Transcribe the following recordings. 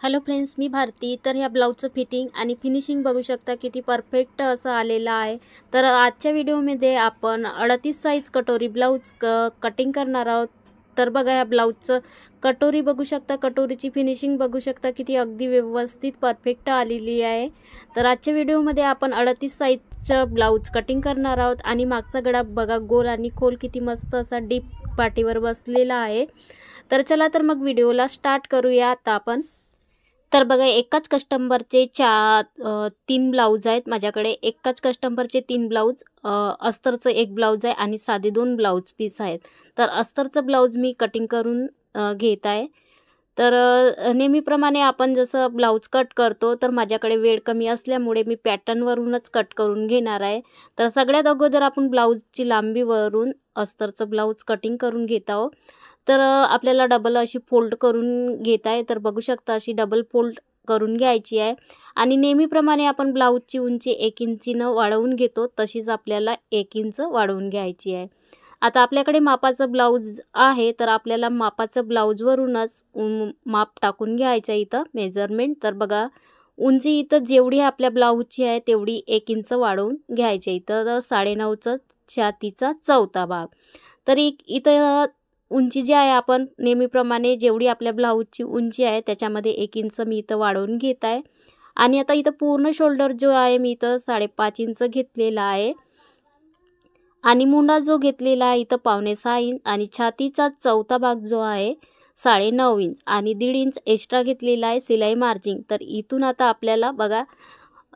Hello friends, मी भारती। तर ह्या ब्लाउजचं fitting आणि फिनिशिंग बघू शकता किती परफेक्ट असं आलेलं आहे। तर आजच्या व्हिडिओमध्ये आपण 38 साइज कटोरी ब्लाउज कटिंग करणार आहोत। तर बघा, ह्या ब्लाउजचं कटोरी बघू शकता, कटोरीची फिनिशिंग बघू शकता किती अगदी व्यवस्थित परफेक्ट आलेली आहे। तर आजच्या व्हिडिओमध्ये आपण 38 साइजचं ब्लाउज कटिंग करणार आहोत आणि मागचा गळा बघा गोल आणि खोल किती मस्त असा डीप पाटीवर बसलेला आहे। तर चला तर मग व्हिडिओला स्टार्ट करूया आता आपण। तर बघा, एकाच कस्टमरचे 3 ब्लाउज आहेत माझ्याकडे। एकाच कस्टमरचे 3 ब्लाउज, अस्तरचं एक ब्लाउज आहे आणि साधे 2 ब्लाउज पीस आहेत। तर अस्तरचं ब्लाउज मी कटिंग करून घेत आहे। तर नेहमीप्रमाणे आपण जसं ब्लाउज कट करतो, तर माझ्याकडे वेळ कमी असल्यामुळे मी पॅटर्नवरूनच कट करून घेणार आहे। तर सगळ्यात अगोदर आपण ब्लाउजची लांबीवरून अस्तरचं ब्लाउज कटिंग करून घेत आहोत। तर आपल्याला डबल अशी फोल्ड करून घेत आहे। तर बघू शकता, अशी डबल फोल्ड करून घ्यायची आहे आणि नेहमीप्रमाणे आपण ब्लाउजची उंची 1 इंचीनं वाढवून घेतो, तशीच आपल्याला 1 इंच वाढवून घ्यायची आहे। आता आपल्याकडे मापाचं ब्लाउज आहे, तर आपल्याला मापाचं ब्लाउजवरूनच माप टाकून घ्यायचं इथं मेजरमेंट। तर बघा, उंची इथं जेवढी आपल्या ब्लाउजची आहे तेवढी 1 इंच वाढवून घ्यायची। इथं 9.5चा छातीचा चौथा भाग। तर इथं उंची जी आहे, आपण नेहमीप्रमाणे जेवढी आपल्या ब्लाउजची उंची आहे त्याच्यामध्ये 1 इंच मी इथं वाढवून घेत आहे। आणि आता इथं पूर्ण शोल्डर जो आहे मी इथं 5.5 इंच घेतलेला आहे आणि मुंडा जो घेतलेला आहे इथं 5.25 इंच आणि छातीचा चौथा भाग जो आहे 9.5 इंच आणि 1.5 इंच एक्स्ट्रा घेतलेला आहे सिलाई मार्जिन। तर इथून आता आपल्याला बघा,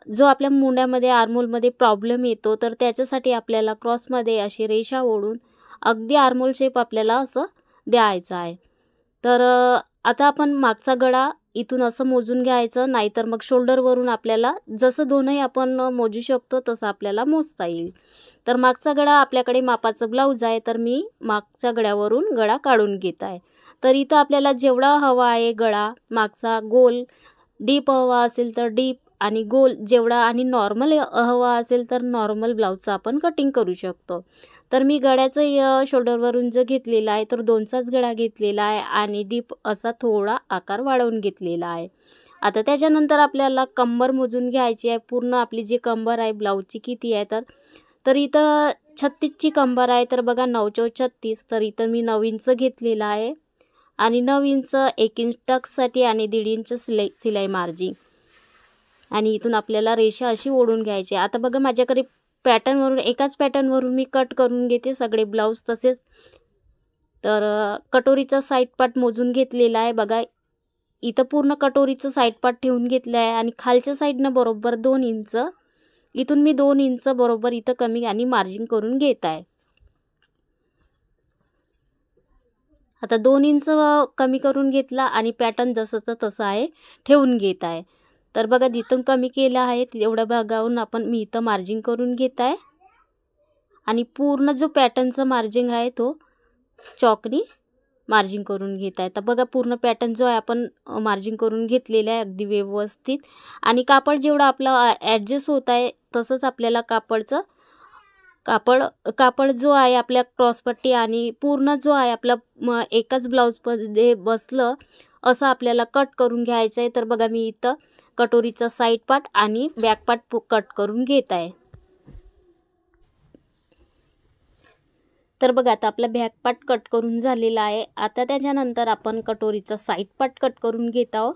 जो आपल्या मुंड्यामध्ये आर्मोलमध्ये प्रॉब्लेम येतो, तर त्याच्यासाठी आपल्याला क्रॉसमध्ये अशी रेषा ओढून अगदी आर्मोल शेप आपल्याला असं द्यायचा आहे। तर आता आपण मागचा गळा इथून असं मोजून घ्यायचं, नाहीतर मग शोल्डरवरून आपल्याला जसं दोनही आपण मोजू शकतो तसं आपल्याला मोजता येईल। तर मागचा गळा आपल्याकडे मापाचं ब्लाउज आहे, तर मी मागच्या गळ्यावरून गळा काढून घेत आहे। तर इथं आपल्याला जेवढा हवा आहे गळा मागचा, गोल डीप हवा असेल तर डीप आणि गोल जेवढा आणि नॉर्मल हवा असेल तर नॉर्मल ब्लाउजचं आपण कटिंग करू शकतो। तर मी गळ्याचं शोल्डरवरून जो घेतलेला आहे तर 2चाच गळा घेतलेला आहे आणि डीप असा थोडा आकार वाढवून घेतलेला आहे। आता त्याच्यानंतर आपल्याला कंबर मोजून घ्यायची आहे। पूर्ण आपली जी कंबर आहे ब्लाउजची किती आहे, तर इथं 36ची कंबर आहे। तर बघा, 9 चौक 36, तर इथं मी 9 इंच घेतलेला आहे आणि 9 इंच 1 इंच टक्ससाठी आणि 1.5 इंच सिलाई मार्जिन आणि इथून आपल्याला रेषा अशी ओढून घ्यायची। आता बघा, माझ्याकडे पॅटर्नवरून एकाच पॅटर्नवरून मी कट करून घेते सगळे ब्लाउज तसेच। तर कटोरीचा साईड पार्ट मोजून घेतलेला आहे। बघा, इथं पूर्ण कटोरीचं साईड पार्ट ठेवून घेतलं आहे आणि खालच्या साईडनं बरोबर 2 इंच, इथून मी 2 इंच बरोबर इथं कमी आणि मार्जिन करून घेत आहे। आता 2 इंच कमी करून घेतला आणि पॅटर्न जसंचं तसं आहे ठेवून घेत आहे। तर बघा, जिथून कमी केलं आहे तेवढ्या भागावरून मी इथं मार्जिन करून घेत आहे आणि पूर्ण जो पॅटर्नचा मार्जिन आहे तो चॉकनी मार्जिन करून घेत आहे। तर बघा, पूर्ण पॅटर्न जो आहे आपण मार्जिन करून घेतलेला आहे अगदी व्यवस्थित आणि कापड जेवढं आपलं ॲडजस्ट होत आहे तसंच आपल्याला कापड जो आहे आपल्या क्रॉसपट्टी आणि पूर्ण जो आहे आपला एकाच ब्लाउजमध्ये बसलं असं आपल्याला कट करून घ्यायचं आहे। तर बघा, मी इथं कटोरीचा साईड पार्ट आणि बॅक पार्ट कट करून घेत आहे। तर बघा, आता आपला बॅक पार्ट कट करून झालेला आहे। आता त्याच्यानंतर आपण कटोरीचा साईड पार्ट कट करून घेत आहोत।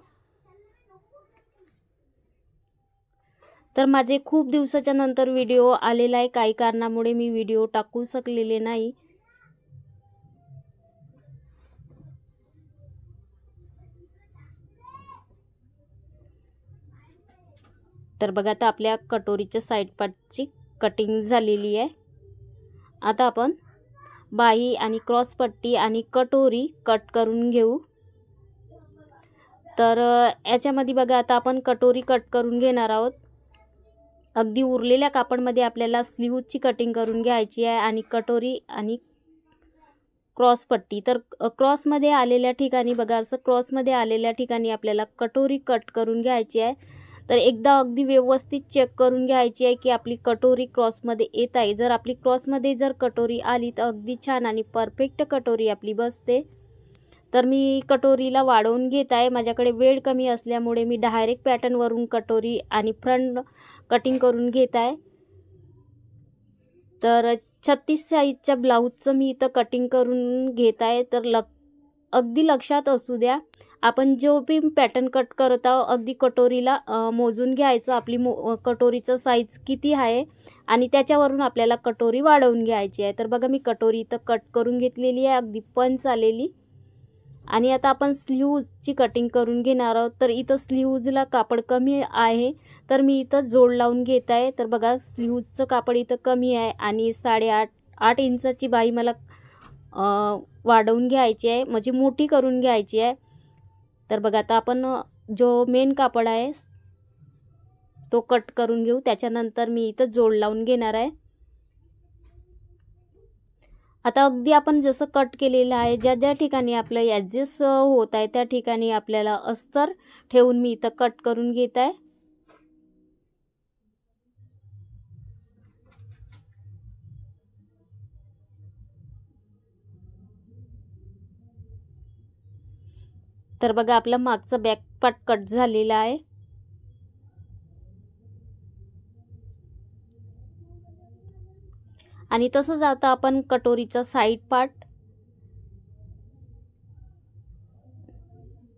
तर माझे खूप दिवसाच्या नंतर व्हिडिओ आलेला आहे, काही कारणामुळे मी व्हिडिओ टाकू शकलेले नाही। तर बघा, आता आपल्या कटोरीच्या साईड पार्टची कटिंग झालेली आहे। आता आपण बाही आणि क्रॉस पट्टी आणि कटोरी कट करून घेऊ। तर याच्यामध्ये बघा, आता आपण कटोरी कट करून घेणार आहोत। अगदी उरलेल्या कापडमध्ये आपल्याला स्लीव्हची कटिंग करून घ्यायची आहे आणि कटोरी आणि क्रॉस पट्टी। तर क्रॉसमध्ये आलेल्या ठिकाणी बघा, असं क्रॉसमध्ये आलेल्या ठिकाणी आपल्याला कटोरी कट करून घ्यायची आहे। तर एकदा अगदी व्यवस्थित चेक करून घ्यायची आहे की आपली कटोरी क्रॉसमध्ये येत आहे। जर आपली क्रॉसमध्ये कटोरी आली तर अगदी छान आणि परफेक्ट कटोरी आपली बसते। तर मी कटोरीला वाढवून घेत आहे. माझ्याकडे वेळ कमी असल्यामुळे मी डायरेक्ट पॅटर्नवरून कटोरी आणि फ्रंट कटिंग करून घेत आहे. तर 36 साईजच्या ब्लाऊजचं मी इथं कटिंग करून घेत आहे. तर अगदी लक्षात असू द्या, आपण जो बी पॅटर्न कट करत आहोत अगदी कटोरीला मोजून घ्यायचं आपली कटोरीचं साईज किती आहे आणि त्याच्यावरून आपल्याला कटोरी वाढवून घ्यायची आहे. तर बघा मी कटोरी इथं कट करून घेतलेली आहे, अगदी पंच आलेली. आणि आता आपण स्लीव्जची कटिंग करून घेणार आहोत. तर इथं स्लीव्जला कापड कमी आहे, तर मी इथं जोड लावून घेत आहे. तर बघा स्लीव्जचं कापड इथं कमी आहे आणि 8.5 इंचाची बाही मला वाढवून घ्यायची आहे, म्हणजे मोठी करून घ्यायची आहे. तर बघा आता आपण जो मेन कापड आहे तो कट करून घेऊ. त्याच्यानंतर मी इथं जोड लावून घेणार आहे. आता अगदी आपण जसं कट केलेलं आहे, ज्या ज्या ठिकाणी आपलं ॲडजस्ट होत आहे त्या ठिकाणी आपल्याला अस्तर ठेवून मी इथं कट करून घेत आहे. तर बघा आपला मागचा बॅक पार्ट कट झालेला आहे. आणि तसंच आता आपण कटोरीचा साईड पार्ट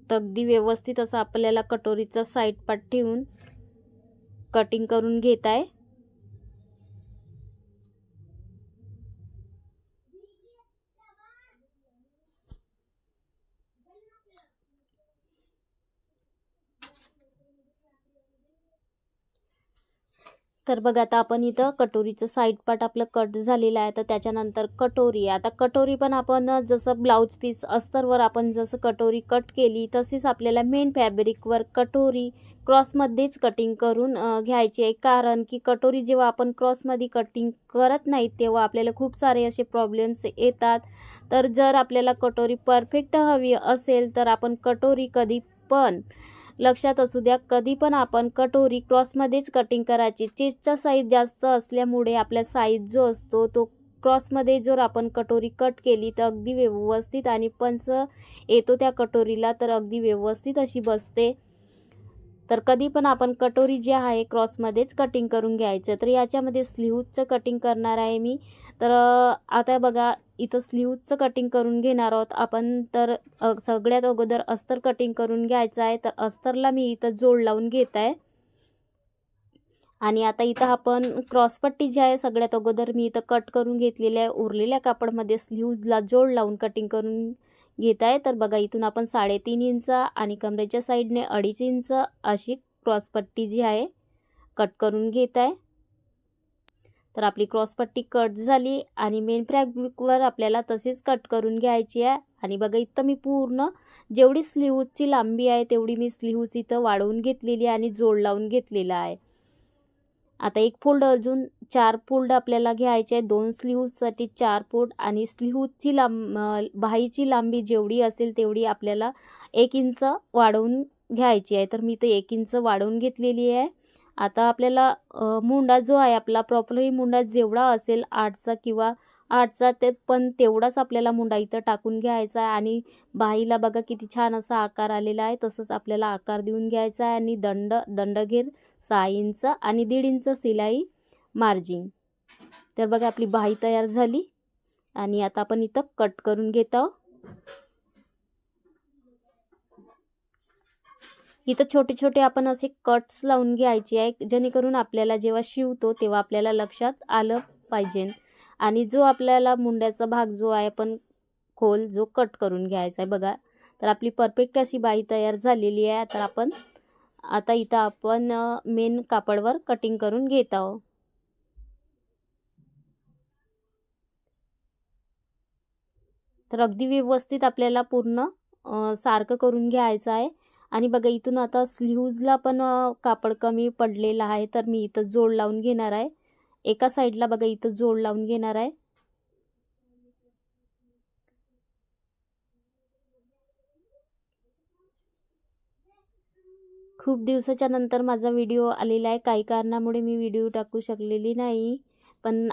अगदी व्यवस्थित असं आपल्याला कटोरीचा साईड पार्ट ठेवून कटिंग करून घेत आहे. तर बघा आता आपण इथं कटोरीचं साईड पार्ट आपलं कट झालेलं आहे. तर त्याच्यानंतर कटोरी, आता कटोरी पण आपण जसं ब्लाऊज पीस अस्तरवर आपण जसं कटोरी कट केली तशीच आपल्याला मेन फॅब्रिकवर कटोरी क्रॉसमध्येच कटिंग करून घ्यायची आहे. कारण की कटोरी जेव्हा आपण क्रॉसमध्ये कटिंग करत नाही तेव्हा आपल्याला खूप सारे असे प्रॉब्लेम्स येतात. तर जर आपल्याला कटोरी परफेक्ट हवी असेल तर आपण कटोरी कधी पण लक्षात असू द्या, कधी पण आपण कटोरी क्रॉसमध्येच कटिंग करायची. चेस्टचा साईज जास्त असल्यामुळे आपला साईज जो असतो तो क्रॉसमध्ये जर आपण कटोरी कट केली तर अगदी व्यवस्थित आणि पंच येतो त्या कटोरीला, तर अगदी व्यवस्थित अशी बसते. तर कधी पण आपण कटोरी जी आहे क्रॉसमध्येच कटिंग करून घ्यायचं. तर याच्यामध्ये स्लीव्जचं कटिंग करणार आहे मी. तर आता बघा इथं स्लीव्जचं कटिंग करून घेणार आहोत आपण. तर सगळ्यात अगोदर अस्तर कटिंग करून घ्यायचं आहे. तर अस्तरला मी इथं जोड लावून घेत आहे. आणि आता इथं आपण क्रॉसपट्टी जी आहे सगळ्यात अगोदर मी इथं कट करून घेतलेली आहे. उरलेल्या कापडमध्ये स्लीव्जला जोड लावून कटिंग करून घेत आहे. तर बघा इथून आपण 3.5 इंच आणि कमरेच्या साईडने 2.5 इंच अशी क्रॉसपट्टी जी आहे कट करून घेत आहे. तर आपली क्रॉसपट्टी कट झाली आणि मेन फॅब्रिकवर आपल्याला तसेच कट करून घ्यायची आहे. आणि बघा इथं मी पूर्ण जेवढी स्लीव्जची लांबी आहे तेवढी मी स्लीव्ज इथं वाढवून घेतलेली आणि जोड लावून घेतलेला आहे. आता एक फोल्ड अजून 4 फोल्ड आपल्याला घ्यायचे आहे. 2 स्लीव्जसाठी 4 फोल्ड आणि स्लीव्जची बाहीची लांबी जेवढी असेल तेवढी आपल्याला 1 इंच वाढवून घ्यायची आहे. तर मी इथं 1 इंच वाढवून घेतलेली आहे. आता आपल्याला मुंडा जो आहे आपला प्रॉपरली मुंडा जेवढा असेल 8चा किंवा 8चा ते पण तेवढाच आपल्याला मुंडा इथं टाकून घ्यायचा आहे. आणि बाहीला बघा किती छान असा आकार आलेला आहे, तसंच आपल्याला आकार देऊन घ्यायचा आहे. आणि दंडघेर 6 इंच आणि 1.5 इंच सिलाई मार्जिन. तर बघा आपली बाही तयार झाली आणि आता आपण इथं कट करून घेत आहोत. इथं छोटे छोटे आपण असे कट्स लावून घ्यायचे आहे, जेणेकरून आपल्याला जेव्हा शिवतो तेव्हा आपल्याला लक्षात आलं पाहिजे. आणि जो आपल्याला मुंड्याचा भाग जो आहे पण खोल जो कट करून घ्यायचा आहे बघा. तर आपली परफेक्ट अशी बाही तयार झालेली आहे. तर आपण आता इथं आपण मेन कापडवर कटिंग करून घेत आहोत. तर अगदी व्यवस्थित आपल्याला पूर्ण सारखं करून घ्यायचं आहे. आणि बघा इथून आता स्लीव्जला पण कापड कमी पडलेलं आहे, तर मी इथं जोड लावून घेणार आहे. एका साईडला बघा इथं जोड लावून घेणार आहे. खूप दिवसाच्या नंतर माझा व्हिडिओ आलेला आहे. काही कारणामुळे मी व्हिडिओ टाकू शकलेली नाही, पण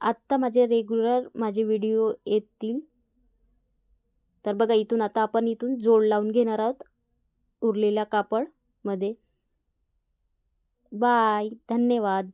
आत्ता माझे रेग्युलर माझे व्हिडिओ येतील. तर बघा इथून आता आपण इथून जोड लावून घेणार आहोत उरलेल्या कापडमध्ये. बाय, धन्यवाद.